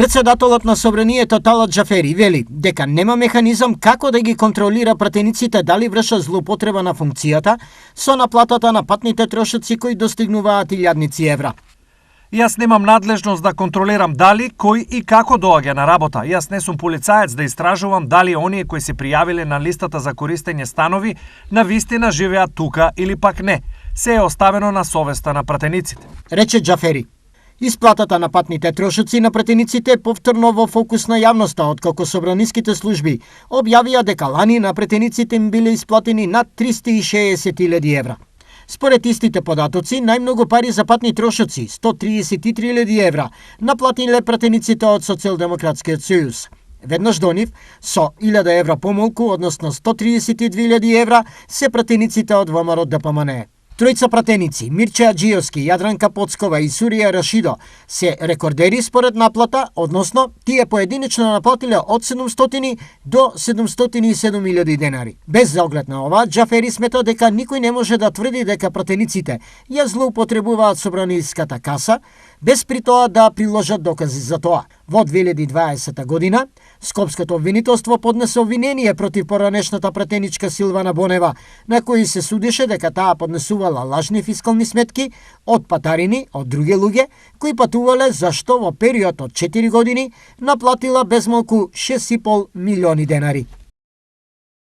Председателот на Собранието Талат Џафери вели дека нема механизам како да ги контролира пратениците дали вршат злоупотреба на функцијата со наплатата на патните трошоци кои достигнуваат илјадници евра. Јас немам надлежност да контролирам дали, кој и како доаѓа на работа. Јас не сум полицаец да истражувам дали оние кои се пријавиле на листата за користење станови на вистина живеат тука или пак не. Се е оставено на совеста на пратениците, рече Џафери. Исплатата на патните трошоци на пратениците е повторно во фокус на јавноста, откако собраниските служби објавија дека лани на пратениците им биле исплатени над 360.000 евра. Според истите податоци, најмногу пари за патни трошоци, 133.000 евра, наплатиле пратениците од Социјалдемократскиот сојуз. Веднаш до нив, со 1.000 евра помалку, односно 132.000 евра, се пратениците од ВМРО ДПМНЕ. Тројца пратеници, Мирче Аџиевски, Јадранка Поцкова и Сурија Рашидо, се рекордери според наплата, односно, тие поединечно наплатиле од 700 до 707.000 денари. Без оглед на ова, Џафери смета дека никој не може да тврди дека пратениците ја злоупотребуваат собраниската каса, без при тоа да приложат докази за тоа. Во 2020 година, Скопското обвинителство поднесе обвинение против поранешната пратеничка Силвана Бонева, на кој се судеше дека таа поднесувала лажни фискални сметки од патарини од други луѓе, кои патувале за што во период од 4 години наплатила безмалку 6,5 милиони денари.